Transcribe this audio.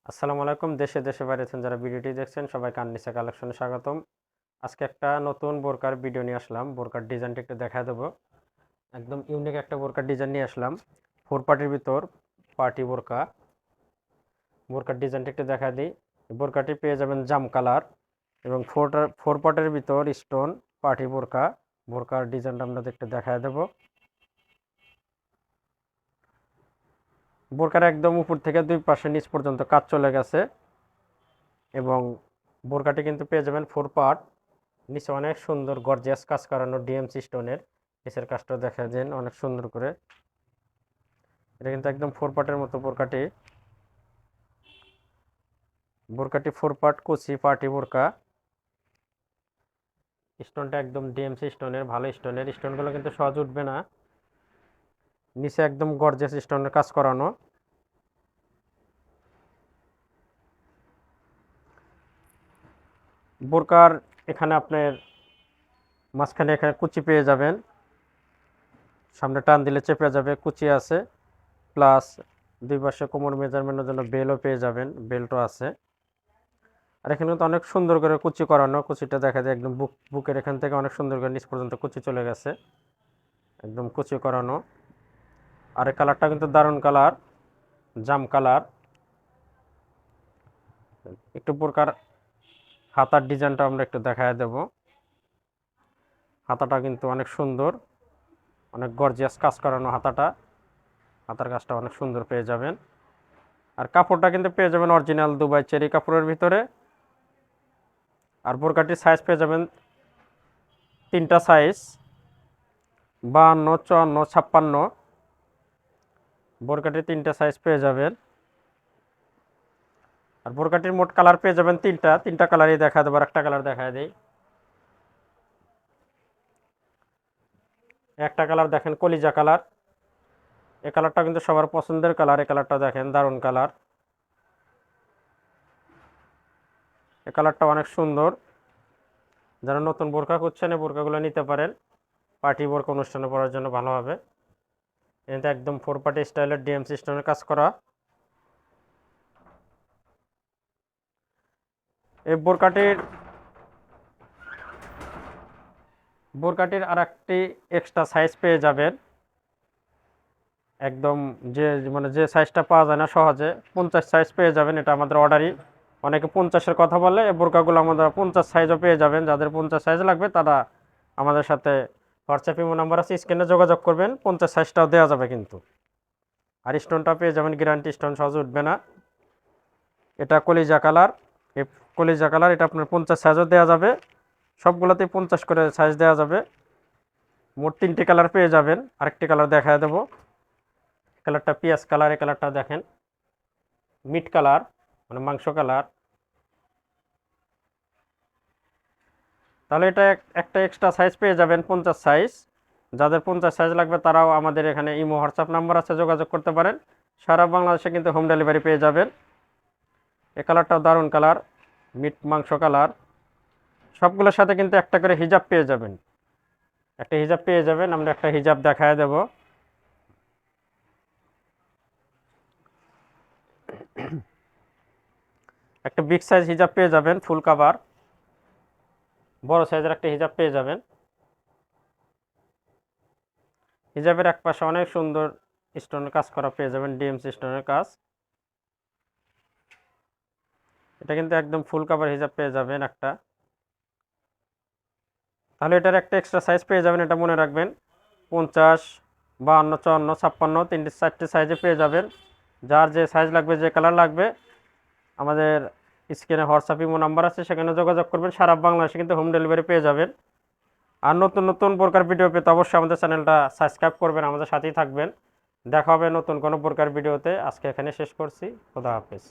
আসসালামু আলাইকুম। দেশে দেশে বাইরে আছেন যারা ভিডিওটি দেখছেন সবাইকে আননিসা কালেকশনে স্বাগতম। আজকে একটা নতুন বোরকার ভিডিও নিয়ে আসলাম। বোরকার ডিজাইনটা একটু দেখায় দেবো। একদম ইউনিক একটা বোরকার ডিজাইন নিয়ে আসলাম। ফোর পার্টির ভিতর পার্টি বোরকা। বোরকার ডিজাইনটা একটু দেখা দিই। বোরকাটি পেয়ে যাবেন জাম কালার এবং ফোর পার্টের ভিতর স্টোন পার্টি বোরকা। বোরকার ডিজাইনটা আপনাদের একটু দেখায় দেবো। বোরকার একদম উপর থেকে দুই পাশে নিচ পর্যন্ত কাজ চলে গেছে এবং বোরকাটি কিন্তু পেয়ে যাবেন ফোর পার্ট। নিচে অনেক সুন্দর গর্জিয়াস কাজ করানো ডিএমসি স্টোনের নিচের কাজটা দেখা দেন অনেক সুন্দর করে। এটা কিন্তু একদম ফোর পার্টের মতো বোরকাটি। বোরকাটি ফোর পার্ট কুচি পার্টি বোরকা। স্টোনটা একদম ডিএমসি স্টোনের, ভালো স্টোনের। স্টোনগুলো কিন্তু সহজ উঠবে না। নিচে একদম গর্জিয়াস স্টোনের কাজ করানো। বোরকার এখানে আপনার মাঝখানে এখানে কুচি পেয়ে যাবেন। সামনে টান দিলে চেপে যাবে, কুচি আছে। প্লাস দুই পাশে কোমর মেজারমেন্টের জন্য বেলও পেয়ে যাবেন, বেল্টও আছে। আর এখানে কিন্তু অনেক সুন্দর করে কুচি করানো। কুচিটা দেখা যায় একদম বুকের এখান থেকে অনেক সুন্দর করে নিচ পর্যন্ত কুচি চলে গেছে, একদম কুচি করানো। আর এই কালারটা কিন্তু দারুণ কালার, জাম কালার। একটু বোরকার হাতার ডিজাইনটা আমরা একটু দেখায় দেব। হাতাটা কিন্তু অনেক সুন্দর, অনেক গর্জিয়াস কাজ করানো হাতাটা। হাতার কাজটা অনেক সুন্দর পেয়ে যাবেন। আর কাপড়টা কিন্তু পেয়ে যাবেন অরিজিনাল দুবাই চেরি কাপড়ের ভিতরে। আর বোরকাটির সাইজ পেয়ে যাবেন তিনটা সাইজ, 52, 54, 56। বোরকাটির তিনটা সাইজ পেয়ে যাবেন। আর বোরকাটির মোট কালার পেয়ে যাবেন তিনটা কালারই দেখা দেবো। একটা কালার দেখা দেই। একটা কালার দেখেন কলিজা কালার। এই কালারটা কিন্তু সবার পছন্দের কালার। এই কালারটা দেখেন দারুণ কালার। এই কালারটা অনেক সুন্দর। যারা নতুন বোরকা খুঁজছেন এই বোরকাগুলো নিতে পারেন। পার্টি বোরকা অনুষ্ঠানে পরার জন্য ভালো হবে। এটা একদম ফোর পার্টি স্টাইলের ডিএমসি স্টোনের কাজ করা। এই বোরকাটির আর একটি এক্সট্রা সাইজ পেয়ে যাবেন। একদম যে মানে যে সাইজটা পাওয়া যায় না সহজে, 50 সাইজ পেয়ে যাবেন। এটা আমাদের অর্ডারই। অনেকে 50-এর কথা বলে, এই বোরকাগুলো আমাদের 50 সাইজও পেয়ে যাবেন। যাদের 50 সাইজ লাগবে তারা আমাদের সাথে হোয়াটসঅ্যাপ ইমো নাম্বার আছে, স্ক্রিনে যোগাযোগ করবেন। 50 সাইজটাও দেওয়া যাবে কিন্তু। আর স্টোনটা পেয়ে যাবেন গ্যারান্টি, স্টোন সহজে উঠবে না। এটা কলিজা কালার। এই কলিজা কালার এটা আপনার 50 সাইজও দেওয়া যাবে। সবগুলোতেই 50 করে সাইজ দেওয়া যাবে। মোট 3টি কালার পেয়ে যাবেন। আরেকটি কালার দেখায় দেবো। কালারটা পিঁয়াজ কালার। এই কালারটা দেখেন মিট কালার, মানে মাংস কালার। তাহলে এটা একটা এক্সট্রা সাইজ পেয়ে যাবেন, 50 সাইজ। যাদের 50 সাইজ লাগবে তারাও আমাদের এখানে ইমো হোয়াটসঅ্যাপ নাম্বার আছে, যোগাযোগ করতে পারেন। সারা বাংলাদেশে কিন্তু হোম ডেলিভারি পেয়ে যাবেন। এই কালারটাও দারুণ কালার, মিট মাংস কালার। সবগুলোর সাথে কিন্তু একটা করে হিজাব পেয়ে যাবেন। একটা হিজাব পেয়ে যাবেন। আমরা একটা হিজাব দেখায় দেব। একটা বিগ সাইজ হিজাব পেয়ে যাবেন, ফুল কাভার। বড় সাইজের একটা হিজাব পেয়ে যাবেন। হিজাবের এক পাশে অনেক সুন্দর স্টোনের কাজ করা পেয়ে যাবেন, ডিএমসি স্টোনের কাজ। এটা কিন্তু একদম ফুল কাভার হিজাব পেয়ে যাবেন একটা। তাহলে এটার একটা এক্সট্রা সাইজ পেয়ে যাবেন, এটা মনে রাখবেন। 50, 52, 54, 56 তিনটে চারটে সাইজে পেয়ে যাবেন। যার যে সাইজ লাগবে, যে কালার লাগবে, আমাদের স্ক্রিনে হোয়াটসঅ্যাপ ইমো নাম্বার আছে, সেখানে যোগাযোগ করবেন। সারা বাংলাদেশে কিন্তু হোম ডেলিভারি পেয়ে যাবেন। আর নতুন নতুন প্রকার ভিডিও পেতে অবশ্যই আমাদের চ্যানেলটা সাবস্ক্রাইব করবেন, আমাদের সাথেই থাকবেন। দেখা হবে নতুন কোনো প্রকার ভিডিওতে। আজকে এখানে শেষ করছি। খোদা হাফেজ।